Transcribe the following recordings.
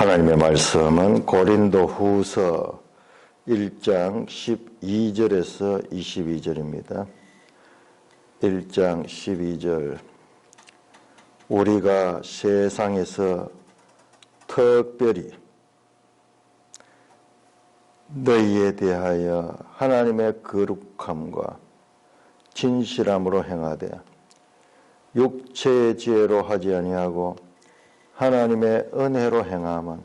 하나님의 말씀은 고린도후서 1장 12절에서 22절입니다. 1장 12절 우리가 세상에서 특별히 너희에 대하여 하나님의 거룩함과 진실함으로 행하되 육체의 지혜로 하지 아니하고 하나님의 은혜로 행함은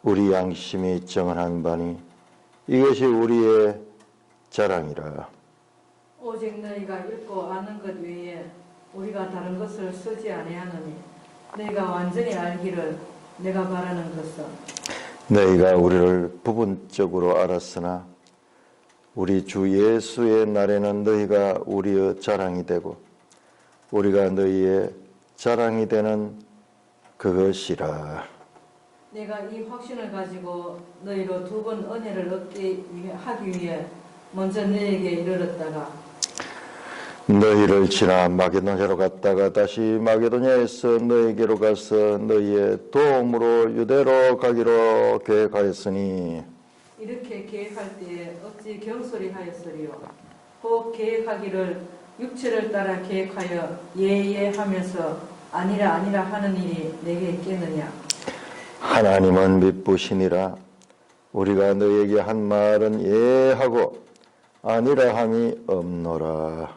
우리 양심이 정한 바니 이것이 우리의 자랑이라. 오직 너희가 읽고 아는 것 외에 우리가 다른 것을 쓰지 아니하노니 너희가 완전히 알기를 내가 바라는 것은 너희가 우리를 부분적으로 알았으나 우리 주 예수의 날에는 너희가 우리의 자랑이 되고 우리가 너희의 자랑이 되는 그것이라. 내가 이 확신을 가지고 너희로 두 번 은혜를 얻게 하기 위해 먼저 너희에게 이르렀다가 너희를 지나 마게도냐로 갔다가 다시 마게도냐에서 너희에게로 가서 너희의 도움으로 유대로 가기로 계획하였으니 이렇게 계획할 때에 어찌 경솔이하였으리요. 혹 계획하기를 육체를 따라 계획하여 예하면서 아니라 하는 일이 내게 있겠느냐. 하나님은 미쁘시니라. 우리가 너희에게 한 말은 예하고 아니라 함이 없노라.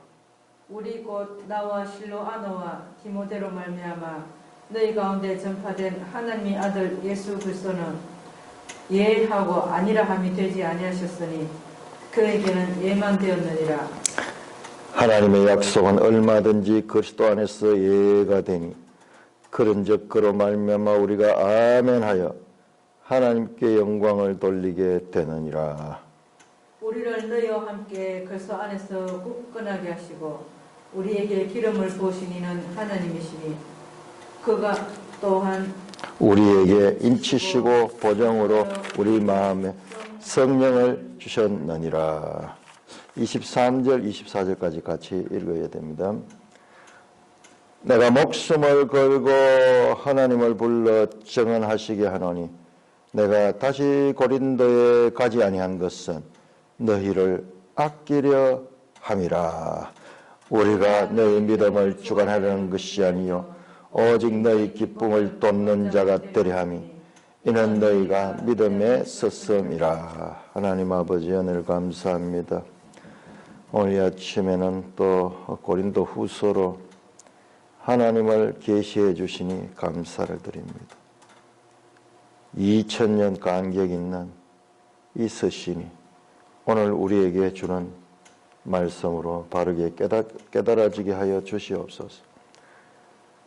우리 곧 나와 실로아노와 디모데로 말미암아 너희 가운데 전파된 하나님의 아들 예수 그리스도는 예하고 아니라 함이 되지 아니하셨으니 그에게는 예만 되었느니라. 하나님의 약속은 얼마든지 그리스도 안에서 예가 되니 그런즉 그로 말미암아 우리가 아멘하여 하나님께 영광을 돌리게 되느니라. 우리를 너희와 함께 그리스도 안에서 굳건하게 하시고 우리에게 기름을 부으신 이는 하나님이시니 그가 또한 우리에게 인치시고 보정으로 우리 마음에 성령을 주셨느니라. 23절 24절까지 같이 읽어야 됩니다. 내가 목숨을 걸고 하나님을 불러 정언하시게 하노니 내가 다시 고린도에 가지 아니한 것은 너희를 아끼려 함이라. 우리가 너희 믿음을 주관하려는 것이 아니요 오직 너희 기쁨을 돋는 자가 되려 함이 이는 너희가 믿음에 섰음이라. 하나님 아버지 은혜를 감사합니다. 오늘 아침에는 또 고린도 후서로 하나님을 계시해 주시니 감사를 드립니다. 2000년 간격 있는 이 서신이 오늘 우리에게 주는 말씀으로 바르게 깨달아지게 하여 주시옵소서.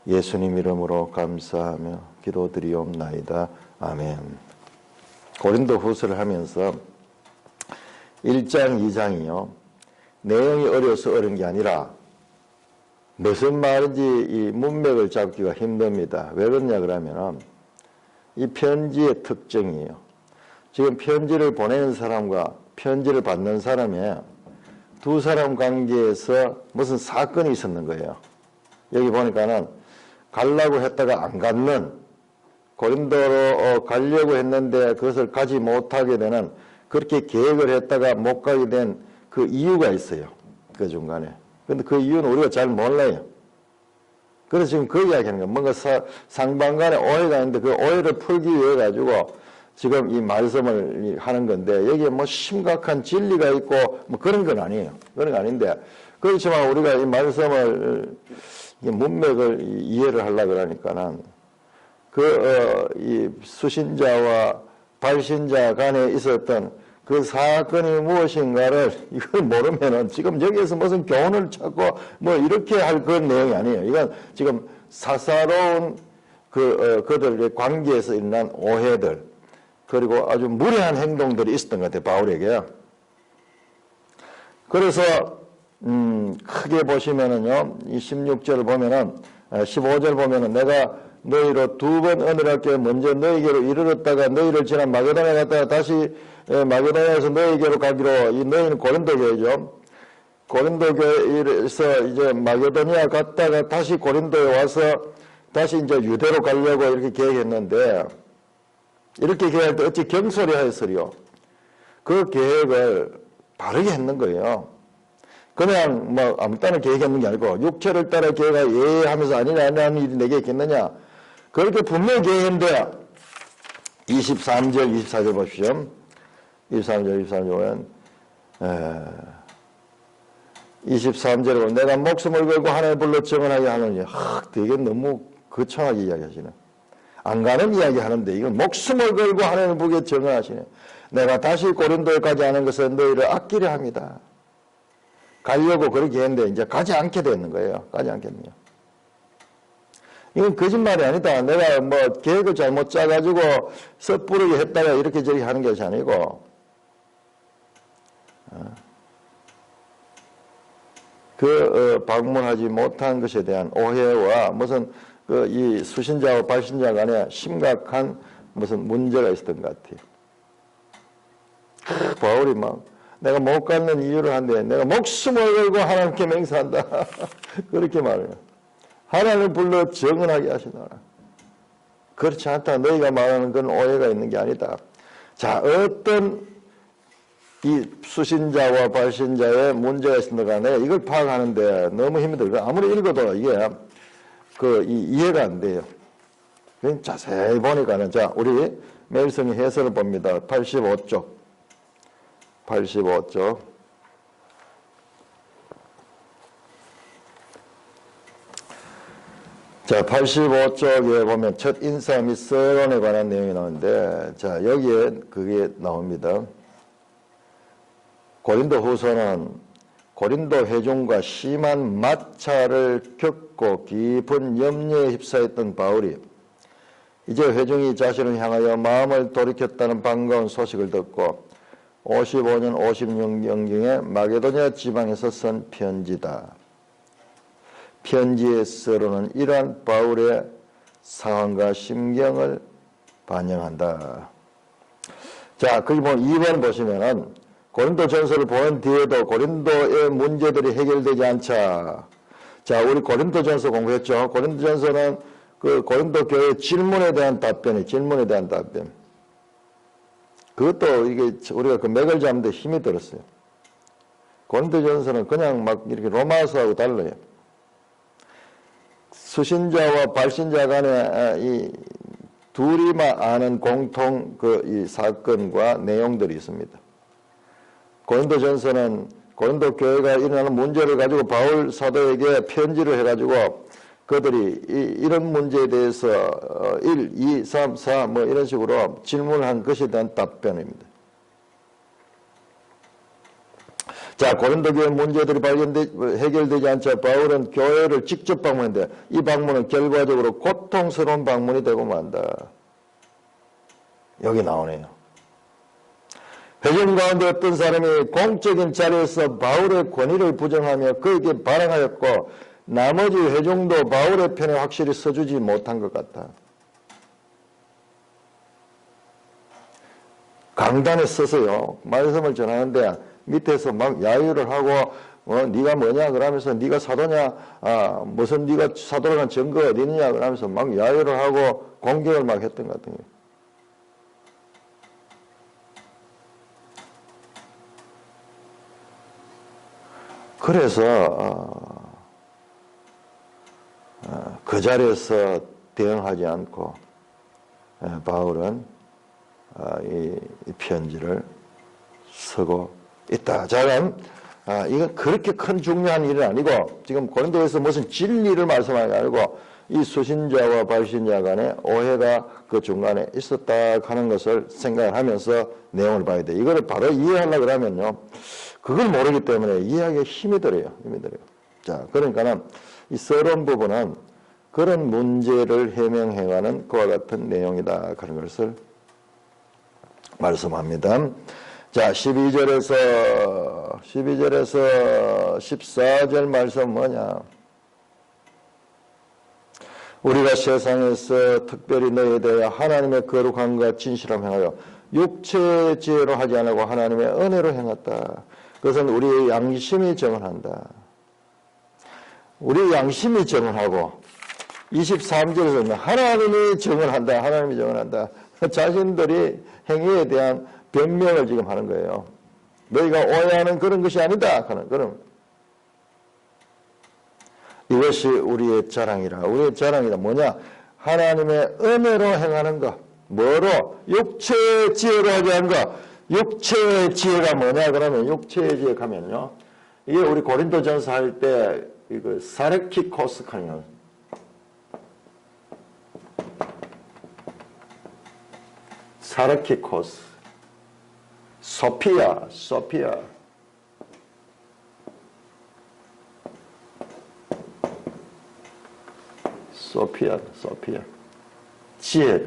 예수님 이름으로 감사하며 기도드리옵나이다. 아멘. 고린도 후서를 하면서 1장, 2장이요. 내용이 어려서 어려운 게 아니라 무슨 말인지 이 문맥을 잡기가 힘듭니다. 왜 그러냐 그러면 이 편지의 특징이에요. 지금 편지를 보내는 사람과 편지를 받는 사람의 두 사람 관계에서 무슨 사건이 있었는 거예요. 여기 보니까는 가려고 했다가 안 갔는, 고린도로 가려고 했는데 그것을 가지 못하게 되는, 그렇게 계획을 했다가 못 가게 된 그 이유가 있어요. 그 중간에. 근데 그 이유는 우리가 잘 몰라요. 그래서 지금 그 이야기하는 거예요. 뭔가 상반간에 오해가 있는데 그 오해를 풀기 위해 가지고 지금 이 말씀을 하는 건데 여기에 뭐 심각한 진리가 있고 뭐 그런 건 아니에요. 그런 건 아닌데 그렇지만 우리가 이 말씀을 문맥을 이해를 하려고 그러니까는 이 수신자와 발신자 간에 있었던 그 사건이 무엇인가를 이걸 모르면은 지금 여기에서 무슨 교훈을 찾고 뭐 이렇게 할 그런 내용이 아니에요. 이건 지금 사사로운 그들의 관계에서 일어난 오해들 그리고 아주 무례한 행동들이 있었던 것 같아요. 바울에게. 그래서 크게 보시면은요. 이 16절을 보면은 15절 보면은 내가 너희로 두 번 은혜롭게 먼저 너희에게로 이르렀다가 너희를 지나 마게도냐 갔다가 다시 마게도냐에서 너희에게로 가기로. 이 너희는 고린도 교회죠. 고린도 교회에서 이제 마게도냐 갔다가 다시 고린도에 와서 다시 이제 유대로 가려고 이렇게 계획했는데 이렇게 계획할 때 어찌 경솔히 하였으리요. 그 계획을 바르게 했는 거예요. 그냥 뭐 아무 따나 계획했는 게 아니고 육체를 따라 계획하 하면서 아니라는 일이 내게 있겠느냐. 그렇게 분명히 계획했는데 23절 24절 보십시오. 23절 24절 23절에 보면 내가 목숨을 걸고 하나님 불러 정언하게 하느니 되게 너무 거창하게 이야기하시네. 안 가는 이야기 하는데 이건 목숨을 걸고 하나님을 보게 정언하시네. 내가 다시 고린도에 가지 않은 것은 너희를 아끼려 합니다. 가려고 그렇게 했는데 이제 가지 않게 되는 거예요. 가지 않겠네요. 이건 거짓말이 아니다. 내가 뭐 계획을 잘못 짜가지고 섣부르게 했다가 이렇게 저렇게 하는 것이 아니고 방문하지 못한 것에 대한 오해와 무슨 이 수신자와 발신자 간에 심각한 무슨 문제가 있었던 것 같아요. 바울이 막 내가 못 갖는 이유를 한데 내가 목숨을 걸고 하나님께 맹세한다. 그렇게 말해요. 하나님을 불러 정언하게 하시노라. 그렇지 않다. 너희가 말하는 건 오해가 있는 게 아니다. 자, 어떤 이 수신자와 발신자의 문제가 있었는 간에 이걸 파악하는데 너무 힘이 들어요. 아무리 읽어도 이게 이해가 안 돼요. 자세히 보니까는 자, 우리 메일성의 해설을 봅니다. 85쪽. 자, 85쪽에 보면 첫 인사 및 서론에 관한 내용이 나오는데, 자, 여기에 그게 나옵니다. 고린도 후서는 고린도 회중과 심한 마찰을 겪고 깊은 염려에 휩싸였던 바울이 이제 회중이 자신을 향하여 마음을 돌이켰다는 반가운 소식을 듣고 55년 56년경에 마게도냐 지방에서 쓴 편지다. 편지의 서론은 이러한 바울의 상황과 심경을 반영한다. 자, 거기 보면 2번 보시면은 고린도 전서를 보는 뒤에도 고린도의 문제들이 해결되지 않자. 자, 우리 고린도 전서 공부했죠. 고린도 전서는 그 고린도 교회 질문에 대한 답변이 질문에 대한 답변. 그것도 이게 우리가 그 맥을 잡는데 힘이 들었어요. 고린도 전서는 그냥 막 이렇게 로마서하고 달라요. 수신자와 발신자 간에 이 둘이만 아는 공통 이 사건과 내용들이 있습니다. 고린도 전서는 고린도 교회가 일어나는 문제를 가지고 바울 사도에게 편지를 해가지고 그들이 이런 문제에 대해서 1, 2, 3, 4 뭐 이런 식으로 질문한 것에 대한 답변입니다. 자, 고린도 교회 문제들이 해결되지 않자 바울은 교회를 직접 방문했는데 이 방문은 결과적으로 고통스러운 방문이 되고 만다. 여기 나오네요. 회중 가운데 어떤 사람이 공적인 자리에서 바울의 권위를 부정하며 그에게 반항하였고 나머지 회중도 바울의 편에 확실히 서주지 못한 것 같다. 강단에 서서요 말씀을 전하는데 밑에서 막 야유를 하고 네가 뭐냐 그러면서 네가 사도냐 무슨 네가 사도라는 증거가 어디 있느냐 그러면서 막 야유를 하고 공격을 막 했던 것 같은 거예요. 그래서 그 자리에서 대응하지 않고 바울은 이 편지를 쓰고 있다. 자, 그럼 이건 그렇게 큰 중요한 일은 아니고 지금 고린도에서 무슨 진리를 말씀하는 게 아니고 이 수신자와 발신자 간에 오해가 그 중간에 있었다 하는 것을 생각을 하면서 내용을 봐야 돼. 이거를 바로 이해하려고 그러면요. 그걸 모르기 때문에 이해하기에 힘이 들어요. 자, 그러니까는 이 서론 부분은 그런 문제를 해명해가는 그와 같은 내용이다 하는 것을 말씀합니다. 자, 12절에서 14절 말씀 뭐냐? 우리가 세상에서 특별히 너희에 대하여 하나님의 거룩함과 진실함 행하여 육체의 지혜로 하지 않고 하나님의 은혜로 행했다. 그것은 우리의 양심이 정언한다. 우리 양심이 정언하고 23절에서는 하나님이 정언한다. 하나님이 정언한다. 자신들이 행위에 대한 변명을 지금 하는 거예요. 너희가 오해하는 그런 것이 아니다. 그럼 이것이 우리의 자랑이라. 우리의 자랑이다. 뭐냐? 하나님의 은혜로 행하는 것. 뭐로? 육체의 지혜로 하지 않은 것. 육체의 지혜가 뭐냐? 그러면 육체의 지혜 가면요. 이게 우리 고린도전서 할 때 이거 사르키코스 하는 사르키코스, 소피아. 지혜.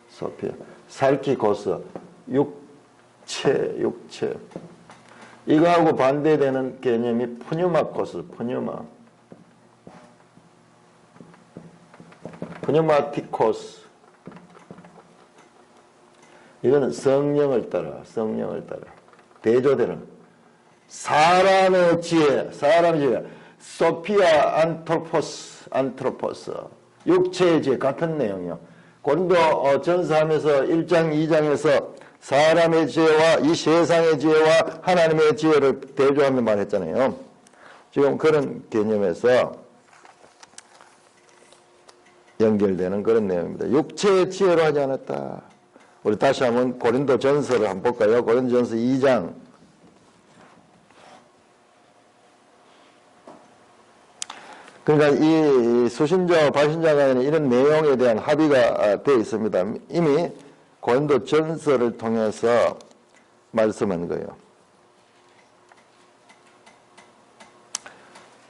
소피아. 살키코스, 육체. 이거하고 반대되는 개념이 푸뉴마코스, 푸뉴마티코스. 이거는 성령을 따라 대조되는 사람의 지혜, 소피아 안트로포스, 육체의 지혜 같은 내용이요. 고린도 전서하면서 1장 2장에서 사람의 지혜와 이 세상의 지혜와 하나님의 지혜를 대조하며 말했잖아요. 지금 그런 개념에서 연결되는 그런 내용입니다. 육체의 지혜로 하지 않았다. 우리 다시 한번 고린도 전서를 한번 볼까요? 고린도 전서 2장. 그러니까 이 수신자와 발신자 간에 이런 내용에 대한 합의가 되어 있습니다. 이미 고린도 전서를 통해서 말씀한 거예요.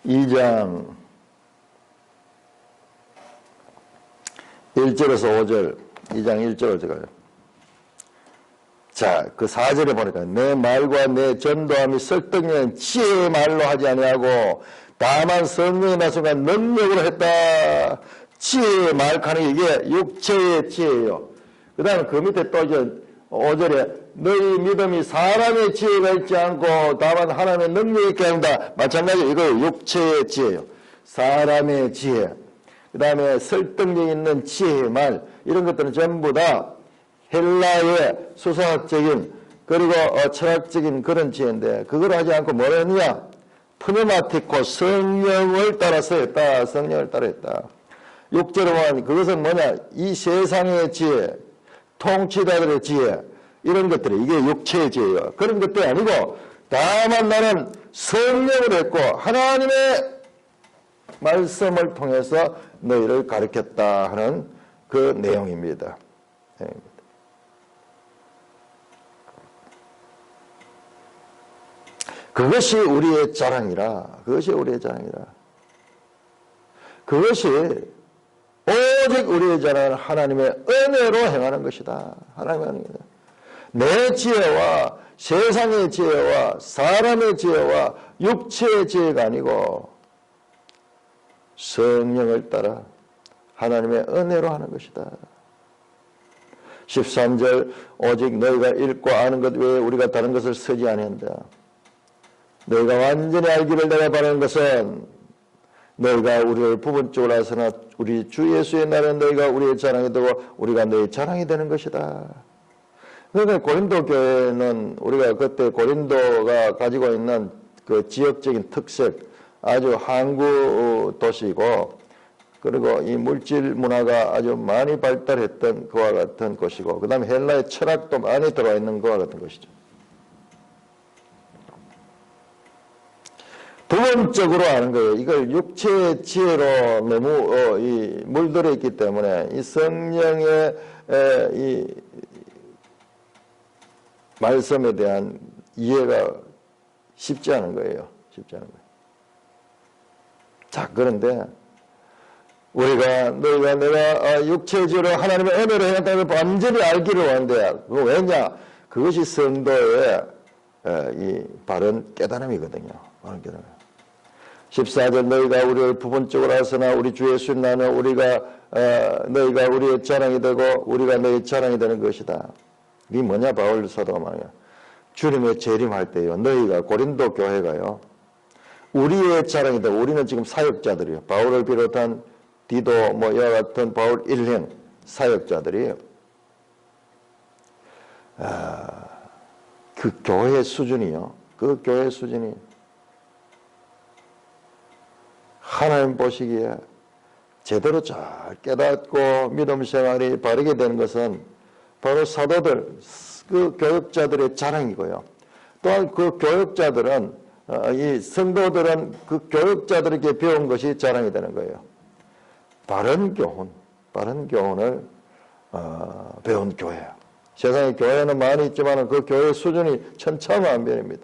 2장 1절에서 5절, 2장 1절을 제가요. 자, 그 4절에 보니까 내 말과 내 전도함이 설득력 지혜의 말로 하지 아니하고 다만 성령의 말씀과 능력으로 했다. 지혜의 말하는 이게 육체의 지혜예요. 그 다음에 그 밑에 또 이제 5절에 너희 믿음이 사람의 지혜가 있지 않고 다만 하나님의 능력이 있게 한다. 마찬가지로 이거 육체의 지혜예요. 사람의 지혜. 그 다음에 설득력 있는 지혜의 말. 이런 것들은 전부 다 헬라의 수사학적인 그리고 철학적인 그런 지혜인데 그걸 하지 않고 뭘 했느냐? 푸뉴마티코 성령을 따라서 했다. 성령을 따라 했다. 6절에 보면 그것은 뭐냐? 이 세상의 지혜, 통치자들의 지혜 이런 것들이 이게 육체의 지혜예요. 그런 것들이 아니고 다만 나는 성령을 했고 하나님의 말씀을 통해서 너희를 가르쳤다 하는 그 내용입니다. 그것이 우리의 자랑이라. 그것이 오직 우리의 자랑은 하나님의 은혜로 행하는 것이다. 하나님의 은혜다. 내 지혜와 세상의 지혜와 사람의 지혜와 육체의 지혜가 아니고 성령을 따라 하나님의 은혜로 하는 것이다. 13절 오직 너희가 읽고 아는 것 외에 우리가 다른 것을 쓰지 아니한다. 너희가 완전히 알기를 내가 바라는 것은 너희가 우리를 부분적으로 하서나 우리 주 예수의 날은 너희가 우리의 자랑이 되고 우리가 너희 자랑이 되는 것이다. 그러니까 고린도 교회는 우리가 그때 고린도가 가지고 있는 그 지역적인 특색 아주 항구 도시고 그리고 이 물질 문화가 아주 많이 발달했던 그와 같은 곳이고 그 다음에 헬라의 철학도 많이 들어와 있는 그와 같은 것이죠. 부분적으로 하는 거예요. 이걸 육체의 지혜로 너무 물들어 있기 때문에 이 성령의 이 말씀에 대한 이해가 쉽지 않은 거예요. 자, 그런데 너희가 내가 육체의 지혜로 하나님의 은혜로 행한다는 걸 완전히 알기를 원한대요. 그거 왜냐? 그것이 성도의 이 바른 깨달음이거든요. 바른 깨달음. 14절 너희가 우리를 부분적으로 하서나 우리 주 예수 나는 너희가 우리의 자랑이 되고 우리가 너희의 자랑이 되는 것이다. 이게 뭐냐? 바울 사도가 말이야. 주님의 재림할 때요. 너희가 고린도 교회가요. 우리의 자랑이 되고 우리는 지금 사역자들이요. 바울을 비롯한 디도 뭐 이와 같은 바울 일행 사역자들이 그 교회 수준이요. 그 교회 수준이 하나님 보시기에 제대로 잘 깨닫고 믿음 생활이 바르게 되는 것은 바로 사도들, 그 교육자들의 자랑이고요. 또한 그 교육자들은, 이 성도들은 그 교육자들에게 배운 것이 자랑이 되는 거예요. 바른 교훈을 배운 교회. 세상에 교회는 많이 있지만 그 교회 수준이 천차만별입니다.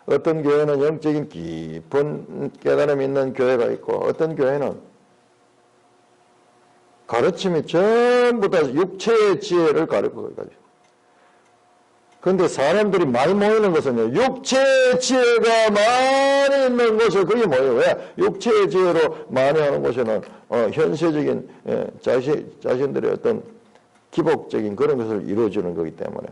어떤 교회는 영적인 깊은 깨달음이 있는 교회가 있고, 어떤 교회는 가르침이 전부 다 육체의 지혜를 가르쳐가지고. 그런데 사람들이 많이 모이는 것은요, 육체의 지혜가 많이 있는 곳에 그게 뭐예요? 왜? 육체의 지혜로 많이 하는 곳에는 현세적인 자신들의 어떤 기복적인 그런 것을 이루어주는 거기 때문에.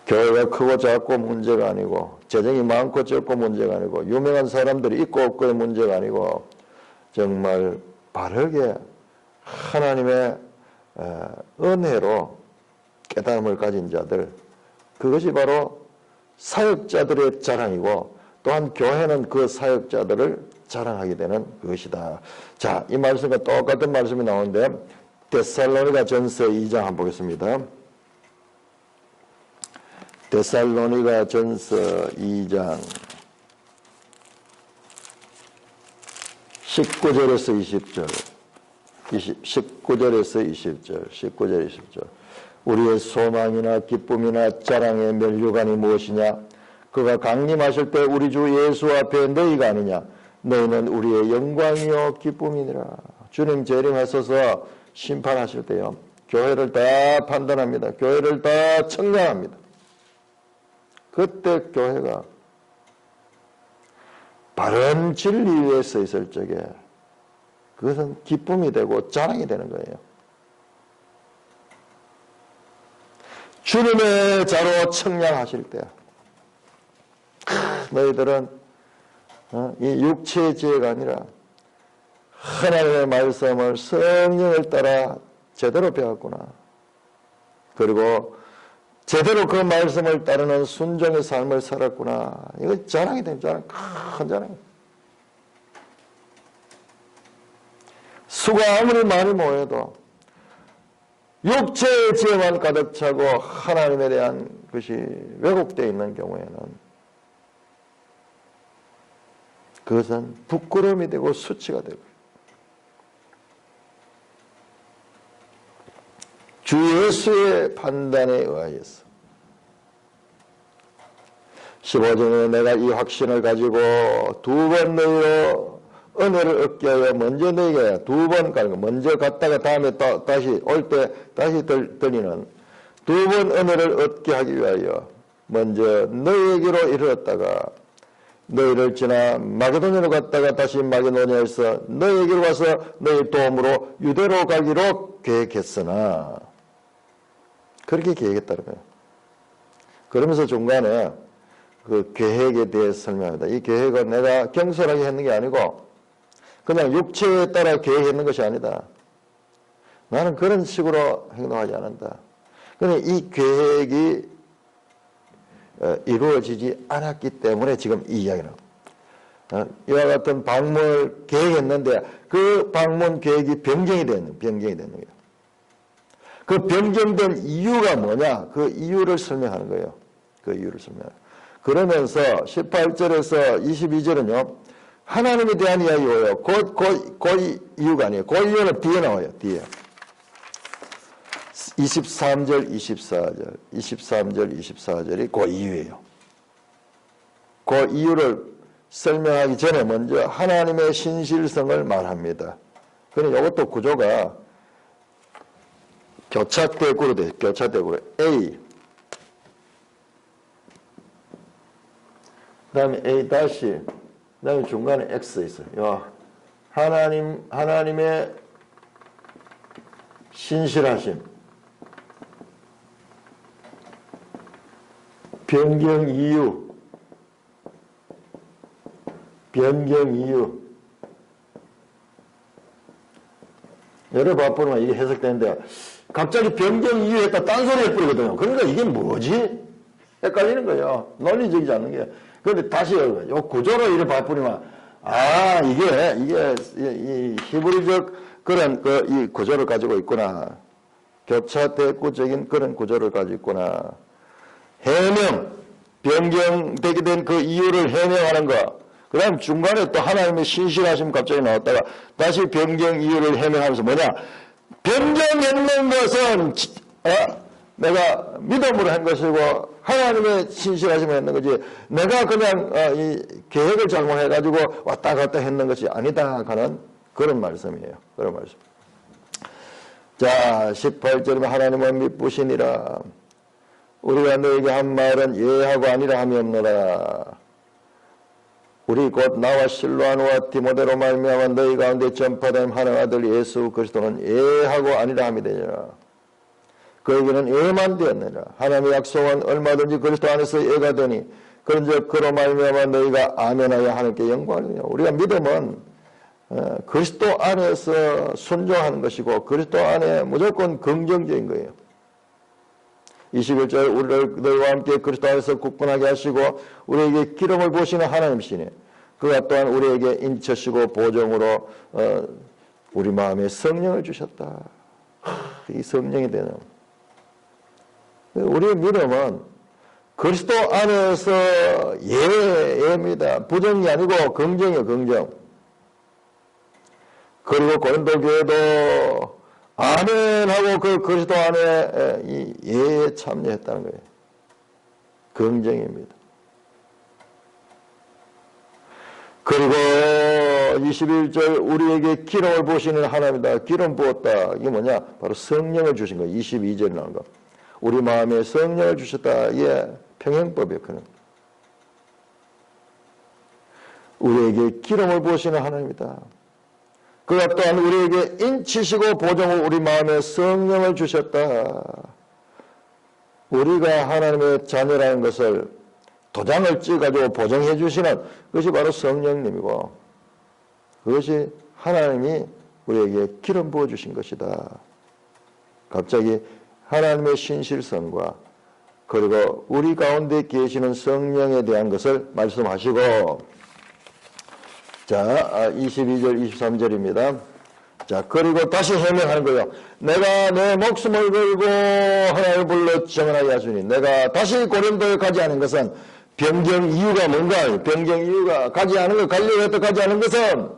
교회가 크고 작고 문제가 아니고, 재정이 많고 적고 문제가 아니고, 유명한 사람들이 있고 없고의 문제가 아니고, 정말 바르게 하나님의 은혜로 깨달음을 가진 자들, 그것이 바로 사역자들의 자랑이고, 또한 교회는 그 사역자들을 자랑하게 되는 그것이다. 자, 이 말씀과 똑같은 말씀이 나오는데 데살로니가 전서 2장 한번 보겠습니다. 데살로니가 전서 2장 19절에서 20절 19절에서 20절 우리의 소망이나 기쁨이나 자랑의 면류관이 무엇이냐? 그가 강림하실 때 우리 주 예수 앞에 너희가 아니냐? 너희는 우리의 영광이요 기쁨이니라. 주님 재림하셔서 심판하실 때요, 교회를 다 판단합니다. 교회를 다 청량합니다. 그때 교회가 바른 진리 위에 서 있을 적에 그것은 기쁨이 되고 자랑이 되는 거예요. 주님의 자로 청량하실 때 너희들은 이 육체의 지혜가 아니라 하나님의 말씀을 성령을 따라 제대로 배웠구나. 그리고 제대로 그 말씀을 따르는 순종의 삶을 살았구나. 이거 자랑이 됩니다. 큰 자랑이에요. 수가 아무리 많이 모여도 육체의 지혜만 가득 차고 하나님에 대한 것이 왜곡되어 있는 경우에는 그것은 부끄러움이 되고 수치가 되고, 주 예수의 판단에 의하여서 15절에 내가 이 확신을 가지고 두 번 너희로 은혜를 얻게 하여 먼저 너희에게 두 번 가는, 먼저 갔다가 다음에 다시 올 때 다시 들리는 두 번 은혜를 얻게 하기 위하여 먼저 너희에게로 이르렀다가 너희를 지나 마게도냐로 갔다가 다시 마게도냐에서 너희에게로 와서 너희 도움으로 유대로 가기로 계획했으나, 그렇게 계획했다는 거예요. 그러면서 중간에 그 계획에 대해서 설명합니다. 이 계획은 내가 경솔하게 했는 게 아니고 그냥 육체에 따라 계획했는 것이 아니다. 나는 그런 식으로 행동하지 않는다. 그런데 이 계획이 이루어지지 않았기 때문에 지금 이 이야기는 이와 같은 방문을 계획했는데 그 방문 계획이 변경이 되는 거예요. 그 변경된 이유가 뭐냐? 그 이유를 설명하는 거예요. 그 이유를 설명하는 거예요. 그러면서 18절에서 22절은요, 하나님에 대한 이야기고요. 그 이유가 아니에요. 그 이유는 뒤에 나와요. 뒤에. 23절, 24절이 그 이유예요. 그 이유를 설명하기 전에 먼저 하나님의 신실성을 말합니다. 그럼 이것도 구조가 교차대구로 돼요. 교차대구로. A. 그 다음에 A 다시. 그 다음에 중간에 X 있어요. 하나님의 신실하심. 변경 이유. 변경 이유. 여러 바쁘면 이게 해석되는데 갑자기 변경 이유 했다 딴소리 해버리거든요. 그러니까 이게 뭐지? 헷갈리는 거예요. 논리적이지 않는 게. 그런데 다시 요 구조로 이래 바쁘니만 이게 이 히브리적 그런 이 구조를 가지고 있구나. 교차 대구적인 그런 구조를 가지고 있구나. 해명, 변경되게 된 그 이유를 해명하는 거. 그 다음 중간에 또 하나님의 신실하심 갑자기 나왔다가 다시 변경 이유를 해명하면서 뭐냐. 변경했는 것은 내가 믿음으로 한 것이고 하나님의 신실하심을 했는 거지 내가 그냥 이 계획을 잘못해가지고 왔다 갔다 했는 것이 아니다 하는 그런 말씀이에요. 그런 말씀. 자, 18절에 하나님은 미쁘시니라. 우리가 너에게 한 말은 예하고 아니라 함이 없노라. 우리 곧 나와 실로아노와 디모데로 말미암아 너희 가운데 전파된 하나님의 아들 예수 그리스도는 예하고 아니라 함이 되니라. 그에게는 예만 되었느니라. 하나님의 약속은 얼마든지 그리스도 안에서 예가 되니 그런즉 그로 말미암아 너희가 아멘하여 하나님께 영광을 드리라. 우리가 믿음은 그리스도 안에서 순종하는 것이고 그리스도 안에 무조건 긍정적인 거예요. 21절 우리를 너희와 함께 그리스도 안에서 굳건하게 하시고 우리에게 기름을 부으시는 하나님이시니 그가 또한 우리에게 인치시고 보정으로 우리 마음에 성령을 주셨다. 이 성령이 되는 우리의 믿음은 그리스도 안에서 예입니다. 부정이 아니고 긍정이에요. 긍정. 그리고 고린도 교회도 아멘하고 그 그리스도 안에 이 예에 참여했다는 거예요. 긍정입니다. 그리고 21절 우리에게 기름을 부으시는 하나님이다. 기름 부었다. 이게 뭐냐? 바로 성령을 주신 거예요. 22절에 나온 거. 우리 마음에 성령을 주셨다. 이게 평행법이에요. 그는. 우리에게 기름을 부으시는 하나님이다. 그가 또한 우리에게 인치시고 보정을 우리 마음에 성령을 주셨다. 우리가 하나님의 자녀라는 것을 도장을 찍어가지고 보정해 주시는 그것이 바로 성령님이고 그것이 하나님이 우리에게 기름 부어주신 것이다. 갑자기 하나님의 신실성과 그리고 우리 가운데 계시는 성령에 대한 것을 말씀하시고 자, 22절, 23절입니다. 자, 그리고 다시 해명하는 거예요. 내가 내 목숨을 걸고 하나님을 불러 정언하게 하시니 내가 다시 고린도에 가지 않은 것은 변경 이유가 뭔가? 변경 이유가 가지 않은 것, 가려고 했다 가지 않은 것은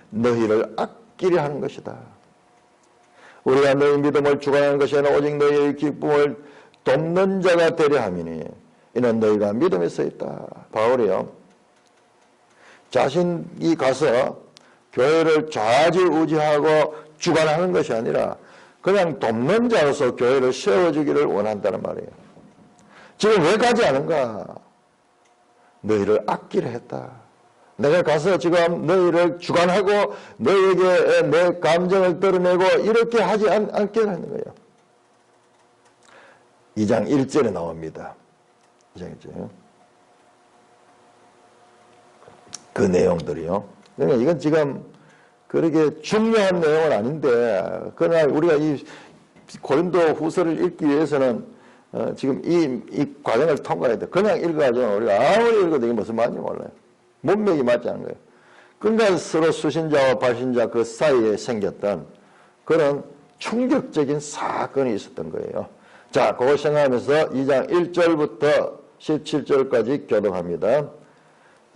너희를 아끼려 하는 것이다. 우리가 너희 믿음을 주관하는 것이 아니라 오직 너희의 기쁨을 돕는 자가 되려 함이니 이는 너희가 믿음에 서 있다. 바울이요. 자신이 가서 교회를 좌지우지하고 주관하는 것이 아니라 그냥 돕는 자로서 교회를 세워주기를 원한다는 말이에요. 지금 왜 가지 않은가? 너희를 아끼려 했다. 내가 가서 지금 너희를 주관하고 너희에게 내 감정을 드러내고 이렇게 하지 않게 하는 거예요. 2장 1절에 나옵니다. 2장 1절. 그 내용들이요. 그러니까 이건 지금 그렇게 중요한 내용은 아닌데, 그러나 우리가 이 고린도 후서를 읽기 위해서는 지금 이 과정을 통과해야 돼. 그냥 읽어가지고 우리가 아무리 읽어도 이게 무슨 말인지 몰라요. 문맥이 맞지 않은 거예요. 그러니까 서로 수신자와 발신자 그 사이에 생겼던 그런 충격적인 사건이 있었던 거예요. 자, 그걸 생각하면서 2장 1절부터 17절까지 교독합니다.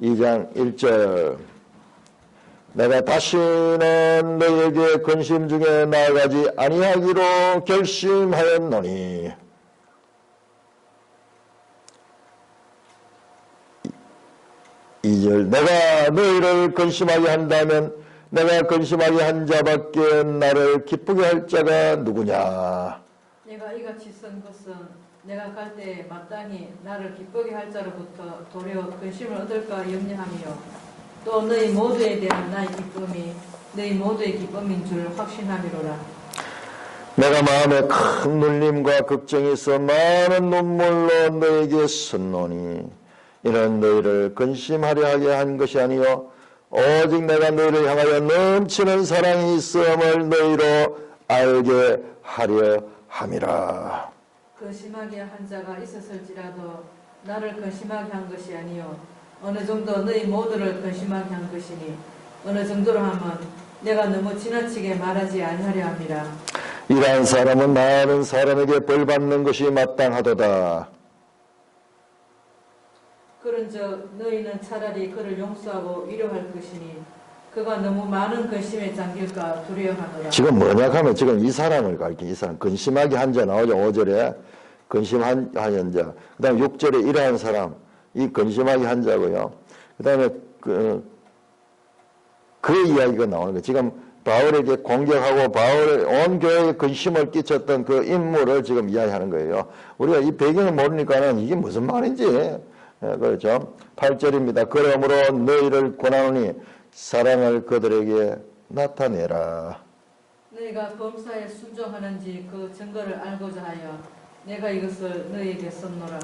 2장 1절 내가 다시는 너에게 근심 중에 나아가지 아니하기로 결심하였노니 2절 내가 너희를 근심하게 한다면 내가 근심하게 한 자밖에 나를 기쁘게 할 자가 누구냐. 내가 이같이 쓴 것은 내가 갈 때 마땅히 나를 기쁘게 할 자로부터 도리어 근심을 얻을까 염려하며 또 너희 모두에 대한 나의 기쁨이 너희 모두의 기쁨인 줄 확신함이로라. 내가 마음에 큰 눌림과 걱정이 있어 많은 눈물로 너에게 썼노니 이는 너희를 근심하려 하게 한 것이 아니요 오직 내가 너희를 향하여 넘치는 사랑이 있음을 너희로 알게 하려 함이라. 근심하게 한 자가 있었을지라도 나를 근심하게 한 것이 아니요 어느 정도 너희 모두를 근심하게 한 것이니 어느 정도로 하면 내가 너무 지나치게 말하지 아니하려 함이라. 이러한 사람은 많은 사람에게 벌 받는 것이 마땅하도다. 그런즉 너희는 차라리 그를 용서하고 위로할 것이니 그가 너무 많은 근심에 잠길까 두려워하노라. 지금 뭐냐 하면 지금 이 사람을 가르쳐. 이 사람 근심하게 한 자 나오죠. 5절에 근심한 자. 그 다음에 6절에 이러한 사람, 이 근심하게 한 자고요. 그 다음에 그 이야기가 나오는 거예요. 지금 바울에게 공격하고 바울의 온 교회에 근심을 끼쳤던 그 인물을 지금 이야기하는 거예요. 우리가 이 배경을 모르니까는 이게 무슨 말인지. 그렇죠. 8절입니다. 그러므로 너희를 권하노니 사랑을 그들에게 나타내라. 너희가 범사에 순종하는지 그 증거를 알고자 하여 내가 이것을 너희에게 썼노라.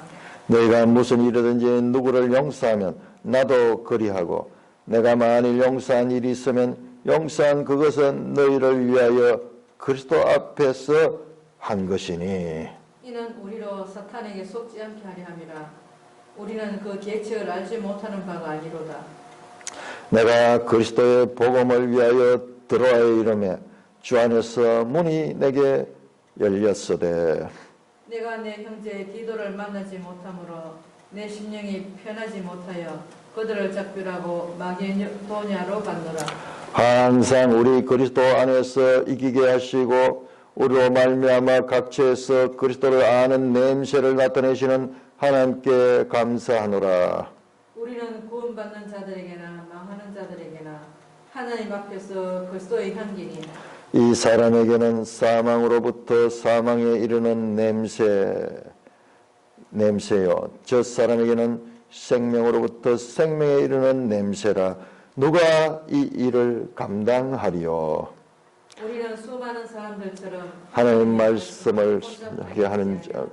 너희가 무슨 일이든지 누구를 용서하면 나도 그리하고 내가 만일 용서한 일이 있으면 용서한 그것은 너희를 위하여 그리스도 앞에서 한 것이니 이는 우리로 사탄에게 속지 않게 하려 함이라. 우리는 그 계책을 알지 못하는 바가 아니로다. 내가 그리스도의 복음을 위하여 들어와야 이르매 주 안에서 문이 내게 열렸으되 내가 내 형제의 디도를 만나지 못하므로 내 심령이 편하지 못하여 그들을 작별하고 마게도냐로 갔노라. 항상 우리 그리스도 안에서 이기게 하시고 우리로 말미암아 각처에서 그리스도를 아는 냄새를 나타내시는 하나님께 감사하노라. 우리는 구원받는 자들에게나 망하는 자들에게나 하나님 앞에서 그리스도의 향기니 이 사람에게는 사망으로부터 사망에 이르는 냄새요. 저 사람에게는 생명으로부터 생명에 이르는 냄새라. 누가 이 일을 감당하리요? 우리는 수많은 사람들처럼 하나님 말씀을 하게 하는 자,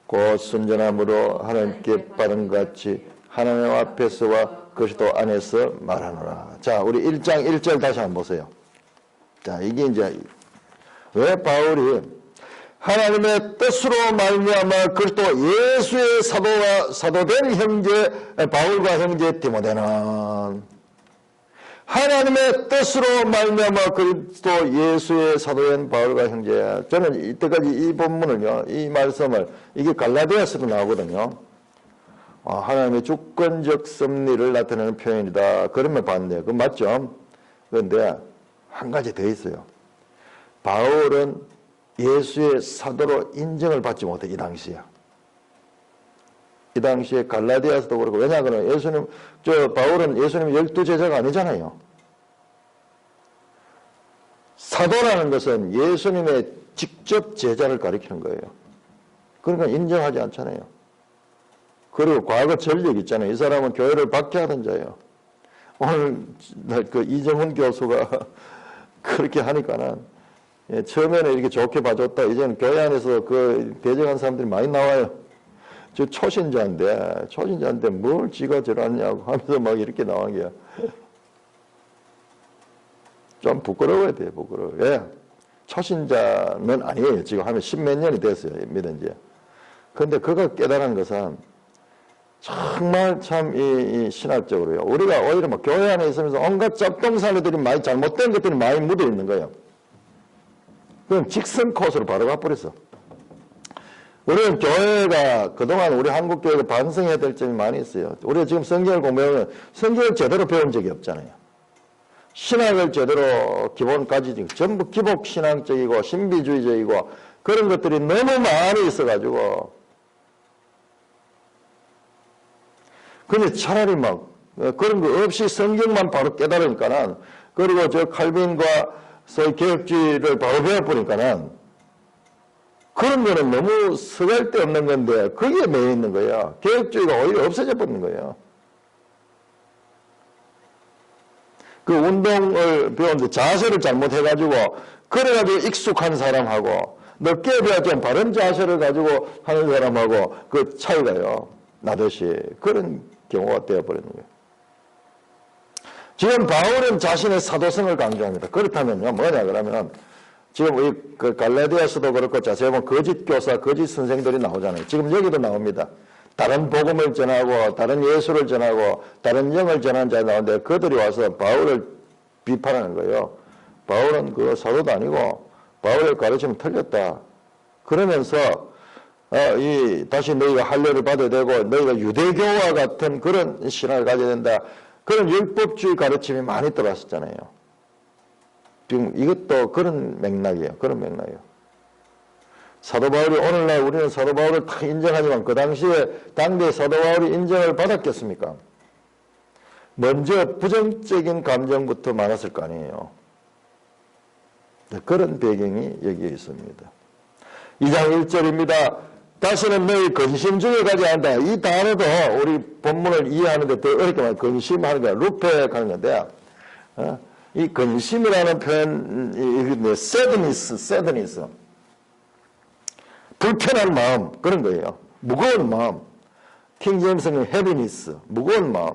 곧 순전함으로 하나님께 받은 같이 하나님 앞에서와 그리스도 안에서 말하노라. 자, 우리 1장 1절 다시 한번 보세요. 자, 이게 이제 왜 바울이 하나님의 뜻으로 말미암아 그리스도 예수의 사도된 형제 바울과 형제 디모데는 하나님의 뜻으로 말미암아 그리스도 예수의 사도된 바울과 형제. 저는 이때까지 이 본문을요, 이 말씀을 이게 갈라디아서도 나오거든요. 하나님의 주권적 섭리를 나타내는 표현이다. 그러면 봤는데 그건 맞죠? 그런데 한 가지 더 있어요. 바울은 예수의 사도로 인정을 받지 못해, 이 당시에. 이 당시에 갈라디아서도 그렇고, 왜냐하면 바울은 예수님 12제자가 아니잖아요. 사도라는 것은 예수님의 직접 제자를 가리키는 거예요. 그러니까 인정하지 않잖아요. 그리고 과거 전력 있잖아요. 이 사람은 교회를 박해하던 자예요. 오늘 그 이정훈 교수가 그렇게 하니까는 처음에는 이렇게 좋게 봐줬다. 이제는 교회 안에서 그 배정한 사람들이 많이 나와요. 저 초신자인데 뭘 지가 저러냐고 하면서 막 이렇게 나온 게야. 좀 부끄러워야 돼요, 부끄러워. 왜? 초신자는 아니에요. 지금 하면 10몇 년이 됐어요, 믿은 지. 그런데 그가 깨달은 것은 정말 참 이 신학적으로요. 우리가 오히려 막 교회 안에 있으면서 온갖 짭동살이들이 많이 잘못된 것들이 많이 묻어 있는 거예요. 그럼 직선 코스로 바로 가버렸어. 우리는 교회가 그동안 우리 한국 교회가 반성해야 될 점이 많이 있어요. 우리가 지금 성경을 공부하면 성경을 제대로 배운 적이 없잖아요. 신학을 제대로 기본까지 전부 기복신앙적이고 신비주의적이고 그런 것들이 너무 많이 있어가지고 근데 차라리 막 그런 거 없이 성경만 바로 깨달으니까는 그리고 저 칼빈과 소위 개혁주의를 바로 배워보니까는 그런 거는 너무 쓸데없는 건데 거기에 매여 있는 거야. 개혁주의가 오히려 없어져 버리는 거예요. 그 운동을 배우는데 자세를 잘못해가지고 그래가지고 익숙한 사람하고 늦게 배웠던 바른 자세를 가지고 하는 사람하고 그 차이가요. 나듯이 그런 경우가 되어버리는 거예요. 지금 바울은 자신의 사도성을 강조합니다. 그렇다면요, 뭐냐 그러면 지금 그 갈라디아서도 그렇고 자세히 보면 거짓 교사, 거짓 선생들이 나오잖아요. 지금 여기도 나옵니다. 다른 복음을 전하고 다른 예수를 전하고 다른 영을 전하는 자가 나오는데 그들이 와서 바울을 비판하는 거예요. 바울은 그 사도도 아니고 바울의 가르침은 틀렸다. 그러면서 다시 너희가 할례를 받아야 되고 너희가 유대교와 같은 그런 신앙을 가져야 된다. 그런 율법주의 가르침이 많이 들어왔었잖아요. 지금 이것도 그런 맥락이에요. 그런 맥락이에요. 사도 바울이 오늘날 우리는 사도 바울을 다 인정하지만 그 당시에 당대 사도 바울이 인정을 받았겠습니까? 먼저 부정적인 감정부터 많았을 거 아니에요. 그런 배경이 여기에 있습니다. 2장 1절입니다. 다시는 너희 근심 중에 가지 않는다. 이 단어도 우리 본문을 이해하는데 더 어렵게 말하면 근심하는 거야. 루페하는 건데 이 근심이라는 표현이 sadness 불편한 마음 그런 거예요. 무거운 마음. 킹제임스 성경 heaviness 무거운 마음.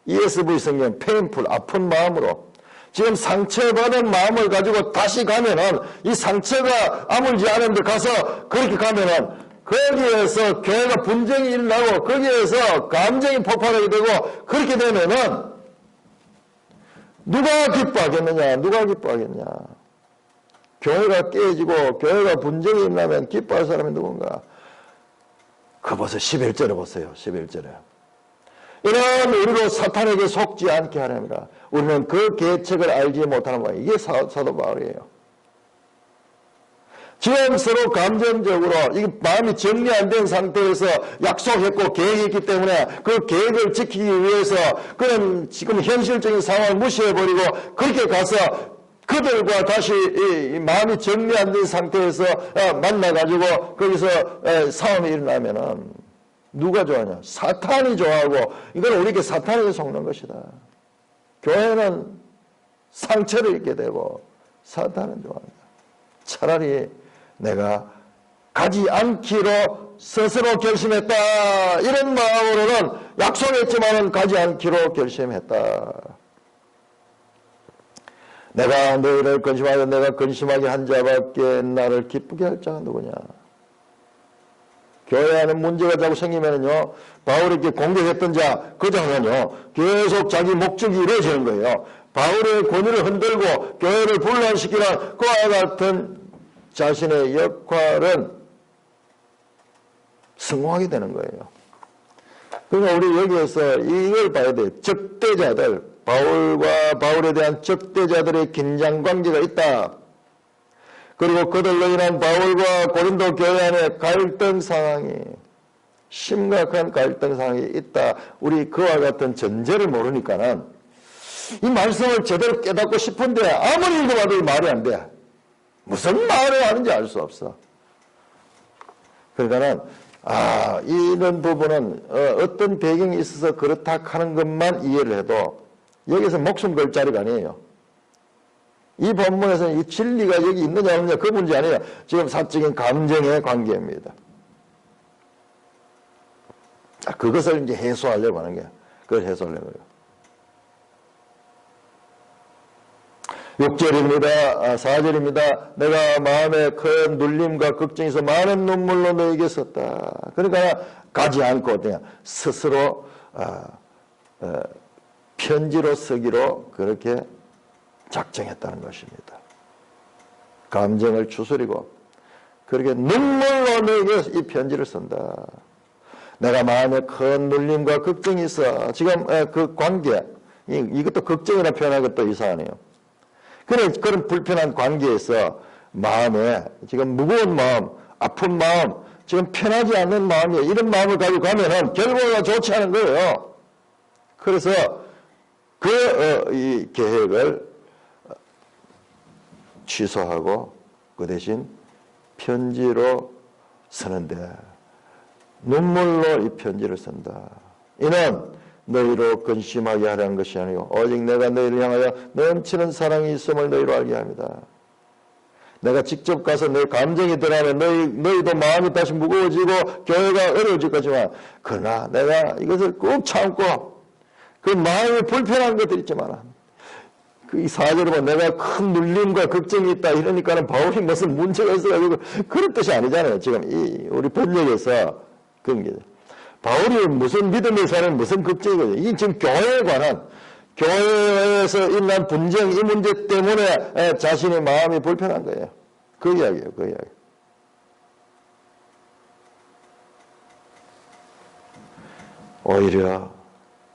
ESV 성경 painful 아픈 마음으로 지금 상처받은 마음을 가지고 다시 가면은 이 상처가 아물지 않은 데 가서 그렇게 가면은 거기에서 교회가 분쟁이 일어나고 거기에서 감정이 폭발하게 되고 그렇게 되면은 누가 기뻐하겠느냐? 누가 기뻐하겠냐? 교회가 깨지고 교회가 분쟁이 일어나면 기뻐할 사람이 누군가? 그 벌써 11절에 보세요. 11절에. 이런 우리로 사탄에게 속지 않게 하렵니다. 우리는 그 계책을 알지 못하는 거예요. 이게 사도 바울이에요. 지금 서로 감정적으로 이 마음이 정리 안 된 상태에서 약속했고 계획했기 때문에 그 계획을 지키기 위해서 그런 지금 현실적인 상황을 무시해버리고 그렇게 가서 그들과 다시 이 마음이 정리 안 된 상태에서 만나가지고 거기서 싸움이 일어나면은 누가 좋아하냐? 사탄이 좋아하고 이건 우리에게 사탄에게 속는 것이다. 교회는 상처를 입게 되고 사탄은 좋아한다. 차라리 내가 가지 않기로 스스로 결심했다. 이런 마음으로는 약속했지만은 가지 않기로 결심했다. 내가 너희를 근심하여 내가 근심하게 한 자밖에 나를 기쁘게 할 자가 누구냐? 교회 안에 문제가 자꾸 생기면은요, 바울에게 공격했던 자, 그 자는요, 계속 자기 목적이 이루어지는 거예요. 바울의 권위를 흔들고 교회를 분란시키는 그와 같은 자신의 역할은 성공하게 되는 거예요. 그러니까 우리 여기에서 이걸 봐야 돼요. 적대자들, 바울과 바울에 대한 적대자들의 긴장관계가 있다. 그리고 그들로 인한 바울과 고린도 교회 안에 갈등 상황이 심각한 갈등 상황이 있다. 우리 그와 같은 전제를 모르니까는 이 말씀을 제대로 깨닫고 싶은데 아무리 읽어봐도 말이 안 돼. 무슨 말을 하는지 알 수 없어. 그러니까는 이런 부분은 어떤 배경이 있어서 그렇다 하는 것만 이해를 해도 여기서 목숨 걸 자리가 아니에요. 이 본문에서는 이 진리가 여기 있느냐 없느냐 그 문제 아니에요. 지금 사적인 감정의 관계입니다. 그것을 이제 해소하려고 하는 거야. 그걸 해소하려고 해요. 6절입니다. 4절입니다. 내가 마음에 큰 눌림과 걱정에서 많은 눈물로 너에게 썼다. 그러니까 가지 않고 그냥 스스로 편지로 쓰기로 그렇게 작정했다는 것입니다. 감정을 추스리고 그렇게 눈물로 너에게 이 편지를 쓴다. 내가 마음에 큰 눌림과 걱정이 있어. 지금 그 관계, 이것도 걱정이라 표현하는 것도 이상하네요. 그런 불편한 관계에서 마음에 지금 무거운 마음, 아픈 마음, 지금 편하지 않는 마음이 이런 마음을 가지고 가면은 결과가 좋지 않은 거예요. 그래서 이 계획을 취소하고 그 대신 편지로 쓰는데 눈물로 이 편지를 쓴다. 이는 너희로 근심하게 하려는 것이 아니고 오직 내가 너희를 향하여 넘치는 사랑이 있음을 너희로 알게 합니다. 내가 직접 가서 내 감정이 드러나면 너희도 마음이 다시 무거워지고 교회가 어려워질 거지만 그러나 내가 이것을 꾹 참고 그 마음이 불편한 것들 있지만 그 4절에 보면 내가 큰 눌림과 걱정이 있다 이러니까는 바울이 무슨 문제가 있어가지고 그런 뜻이 아니잖아요. 지금 우리 번역에서 그런 게 바울이 무슨 믿음의 사람 무슨 걱정이거든요. 이 지금 교회에 관한 교회에서 일어난 분쟁 이 문제 때문에 자신의 마음이 불편한 거예요. 그 이야기예요. 그 이야기. 오히려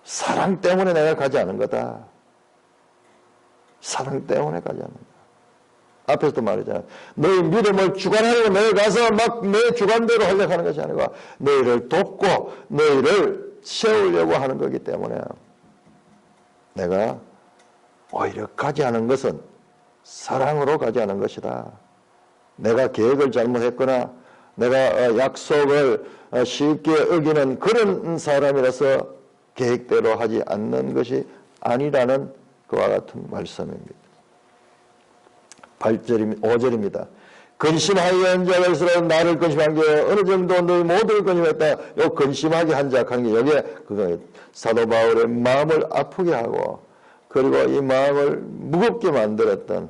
사랑 때문에 내가 가지 않은 거다. 사랑 때문에 가지 않는 거다. 앞에서도 말했잖아요. 너희 믿음을 주관하려고 너희 가서 막 내 주관대로 하려고 하는 것이 아니고 너희를 돕고 너희를 세우려고 하는 거기 때문에 내가 오히려 가지 않은 것은 사랑으로 가지 않은 것이다. 내가 계획을 잘못했거나 내가 약속을 쉽게 어기는 그런 사람이라서 계획대로 하지 않는 것이 아니라는 그와 같은 말씀입니다. 5절입니다. 근심하게 한 자가 있으라 나를 근심한 게 어느 정도 너희 모두를 근심했다. 요 근심하게 한 자 한 게 여기에 그거 사도 바울의 마음을 아프게 하고 그리고 이 마음을 무겁게 만들었던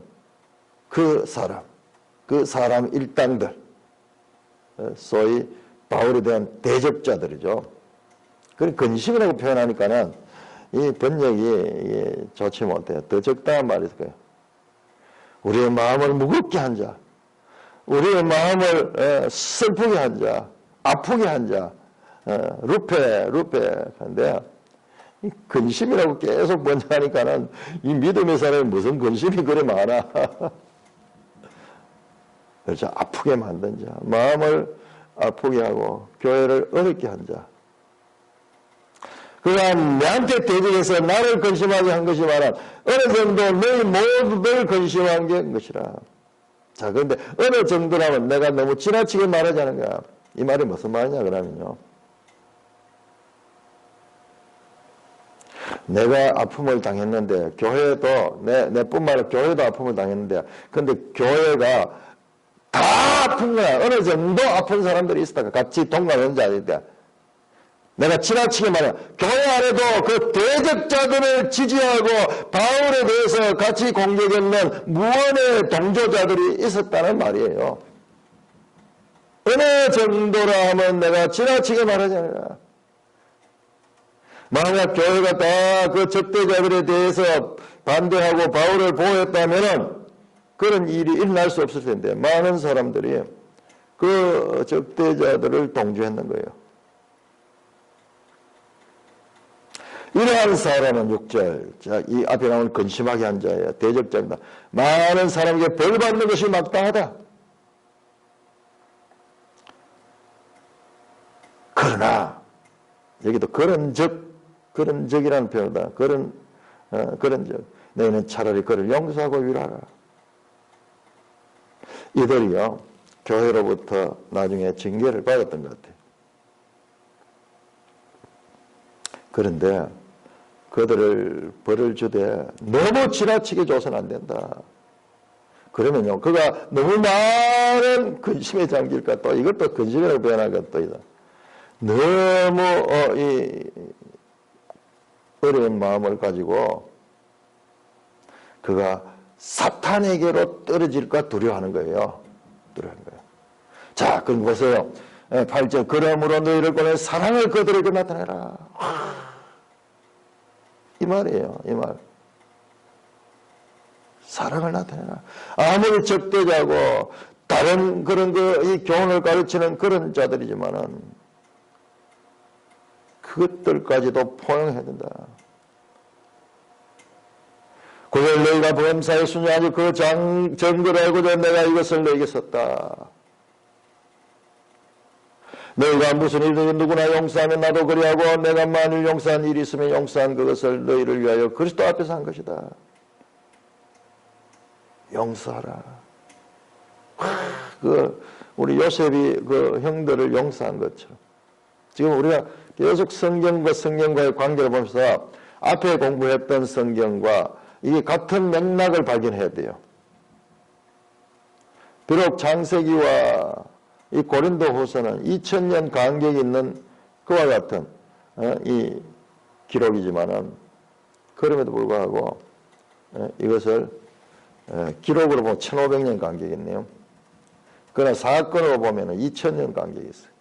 그 사람 일당들 소위 바울에 대한 대적자들이죠. 그 근심이라고 표현하니까는 이 번역이 좋지 못해요. 더 적당한 말이 있을 거예요. 우리의 마음을 무겁게 한 자, 우리의 마음을 슬프게 한 자, 아프게 한 자, 루페 한데 이 근심이라고 계속 번역하니까는 이 믿음의 사람이 무슨 근심이 그래 많아. 그래서 아프게 만든 자, 마음을 아프게 하고 교회를 어렵게 한 자. 그가 내한테 대적해서 나를 근심하게 한 것이 말한 어느 정도 너희 모두를 근심한 게 것이라. 자, 그런데 어느 정도라면 내가 너무 지나치게 말하지 않은 거야. 이 말이 무슨 말이냐 그러면요. 내가 아픔을 당했는데 교회도 내뿐만 아니라 교회도 아픔을 당했는데 근데 교회가 다 아픈 거야. 어느 정도 아픈 사람들이 있었다가 같이 동감한 자인데 내가 지나치게 말해 교회 안에도 그 대적자들을 지지하고 바울에 대해서 같이 공격했는 무언의 동조자들이 있었다는 말이에요. 어느 정도라 하면 내가 지나치게 말하지 않으라. 만약 교회가 다 그 적대자들에 대해서 반대하고 바울을 보호했다면은 그런 일이 일어날 수 없을 텐데 많은 사람들이 그 적대자들을 동조했는 거예요. 이러한 사람은 6절, 자, 이 앞에 나오는 근심하게 한 자예요. 대적자입니다. 많은 사람에게 벌 받는 것이 마땅하다. 그러나 여기도 그런 적이라는 표현이다. 그런 적. 너희는 차라리 그를 용서하고 위로하라. 이들이요, 교회로부터 나중에 징계를 받았던 것 같아요. 그런데 그들을 벌을 주되 너무 지나치게 줘서는 안 된다. 그러면요, 그가 너무 많은 근심에 잠길까 또 이것도 근심이라고 표현한 것도 있다. 너무 이 어려운 마음을 가지고 그가 사탄에게로 떨어질까 두려워하는 거예요. 두려워하는 거예요. 자, 그럼 보세요. 8절 그러므로 너희를 꺼내 사랑을 그들에게 나타내라. 이 말이에요. 이 말. 사랑을 나타내라. 아무리 적대자고 다른 그런 이 교훈을 가르치는 그런 자들이지만은 그것들까지도 포용해야 된다. 그걸 너희가 범사에 순종하지 그 정거를 알고도 내가 이것을 너희에게 썼다. 너희가 무슨 일이든 누구나 용서하면 나도 그리하고 내가 만일 용서한 일이 있으면 용서한 그것을 너희를 위하여 그리스도 앞에서 한 것이다. 용서하라. 우리 요셉이 그 형들을 용서한 것처럼 지금 우리가 계속 성경과의 관계를 보면서 앞에 공부했던 성경과 이게 같은 맥락을 발견해야 돼요. 비록 창세기와 이 고린도후서는 2000년 간격이 있는 그와 같은 이 기록이지만은 그럼에도 불구하고 이것을 기록으로 보면 1500년 간격이겠네요. 그러나 사건으로 보면 2000년 간격이 있어요.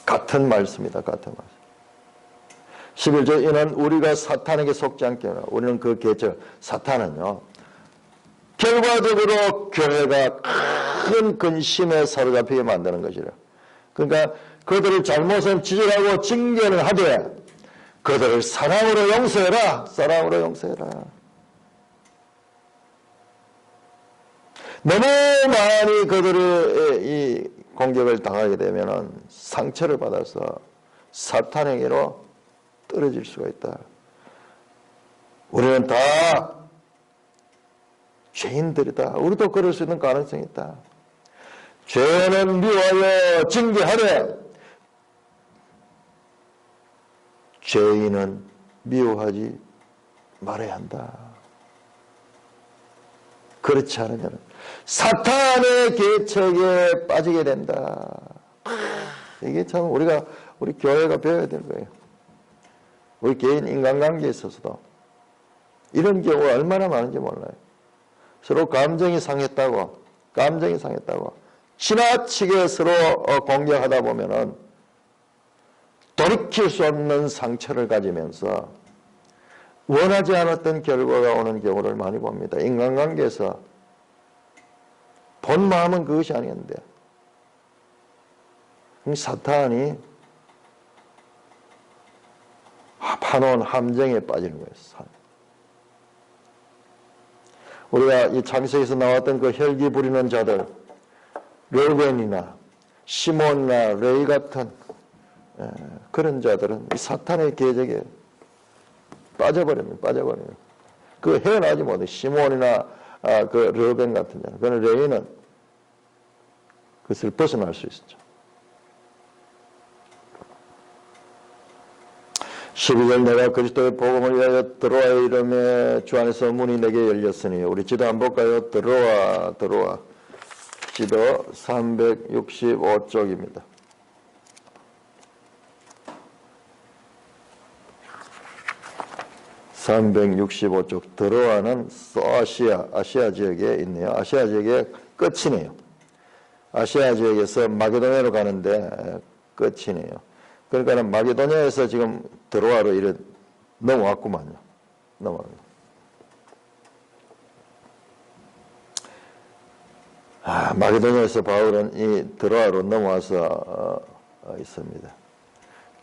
같은 말씀이다. 같은 말씀. 11절 이는 우리가 사탄에게 속지 않게 하라. 우리는 그 계절 사탄은요. 결과적으로 교회가 큰 근심에 사로잡히게 만드는 것이라. 그러니까 그들을 잘못은 지적하고 징계를 하되 그들을 사랑으로 용서해라. 사랑으로 용서해라. 너무 많이 그들의 이 공격을 당하게 되면 상처를 받아서 사탄에게로 떨어질 수가 있다. 우리는 다 죄인들이다. 우리도 그럴 수 있는 가능성이 있다. 죄는 미워하여 징계하되 죄인은 미워하지 말아야 한다. 그렇지 않으면 사탄의 계책에 빠지게 된다. 이게 참 우리 교회가 배워야 될 거예요. 우리 개인 인간관계에 있어서도 이런 경우가 얼마나 많은지 몰라요. 서로 감정이 상했다고 지나치게 서로 공격하다 보면은 돌이킬 수 없는 상처를 가지면서 원하지 않았던 결과가 오는 경우를 많이 봅니다. 인간관계에서 본 마음은 그것이 아니었는데 사탄이 파놓은 함정에 빠지는 거예요. 우리가 이 창세기에서 나왔던 그 혈기 부리는 자들, 르벤이나 시몬이나 레위 같은 그런 자들은 이 사탄의 계적에 빠져버립니다. 그 헤어나지 못해. 시몬이나 그 르벤 같은 자는. 그러나 레위는 그것을 벗어날 수 있었죠. 12절 내가 그리스도의 복음을 위하여 드로아에 이름에 주 안에서 문이 내게 열렸으니 우리 지도 한번 볼까요? 드로아 지도 365쪽입니다. 365쪽 드로아는 아시아 지역에 있네요. 아시아 지역의 끝이네요. 아시아 지역에서 마게도냐로 가는데 끝이네요. 그러니까 마게도냐에서 지금 드로아로 이래 넘어왔구만요. 마게도냐에서 바울은 이 드로아로 넘어와서 있습니다.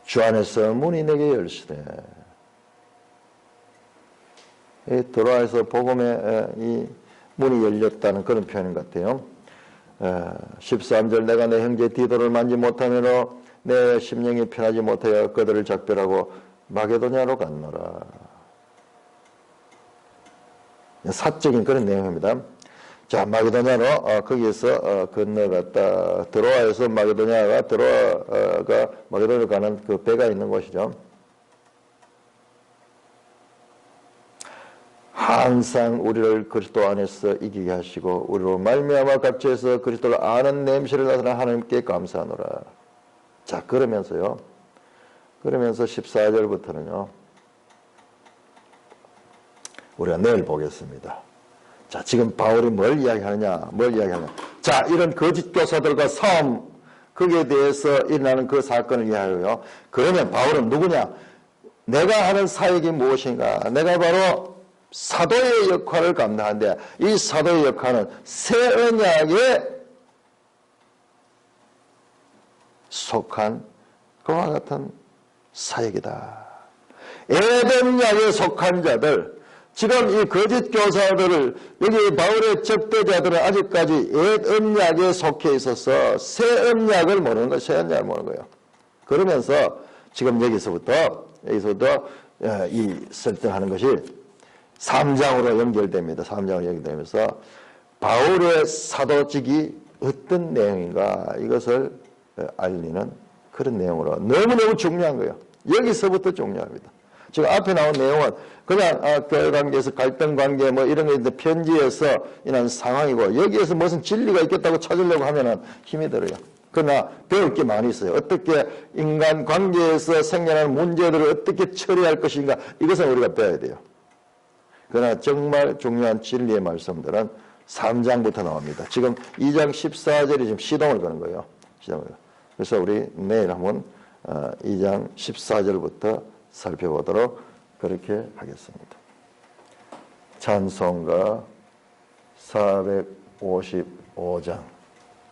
주 안에서 문이 내게 열시되. 이 드로아에서 복음의 이 문이 열렸다는 그런 표현 같아요. 13절 내가 내 형제 디도를 만지 못하므로 내 심령이 편하지 못하여 그들을 작별하고 마게도냐로 갔노라. 사적인 그런 내용입니다. 자, 마게도냐로 거기에서 건너갔다. 드로아에서 마게도냐가 드로아가 마게도냐로 가는 그 배가 있는 곳이죠. 항상 우리를 그리스도 안에서 이기게 하시고 우리로 말미암아 각처에서 그리스도를 아는 냄새를 나타내는 하나님께 감사하노라. 자, 그러면서 14절부터는요. 우리가 내일 보겠습니다. 자, 지금 바울이 뭘 이야기하느냐. 자, 이런 거짓 교사들과 싸움, 거기에 대해서 일어나는 그 사건을 이야기하고요. 그러면 바울은 누구냐? 내가 하는 사역이 무엇인가? 내가 바로 사도의 역할을 감당하는데 이 사도의 역할은 새 언약에 속한 그와 같은 사역이다. 에덴약에 속한 자들, 지금 이 거짓 교사들을 여기 바울의 적대자들은 아직까지 옛언약에 속해 있어서 새 언약을 모르는 거예요. 새 언약을 모르는 거예요. 그러면서 지금 여기서부터 이 설득하는 것이 3장으로 연결됩니다. 3장으로 연결되면서 바울의 사도직이 어떤 내용인가 이것을 알리는 그런 내용으로 너무너무 중요한 거예요. 여기서부터 중요합니다. 지금 앞에 나온 내용은 그냥 교회 관계에서 갈등 관계 뭐 이런 게 있는데 편지에서 인한 상황이고 여기에서 무슨 진리가 있겠다고 찾으려고 하면은 힘이 들어요. 그러나 배울 게 많이 있어요. 어떻게 인간 관계에서 생겨나는 문제들을 어떻게 처리할 것인가, 이것은 우리가 배워야 돼요. 그러나 정말 중요한 진리의 말씀들은 3장부터 나옵니다. 지금 2장 14절이 지금 시동을 거는 거예요. 그래서 우리 내일 한번 2장 14절부터 살펴보도록 그렇게 하겠습니다. 찬송가 455장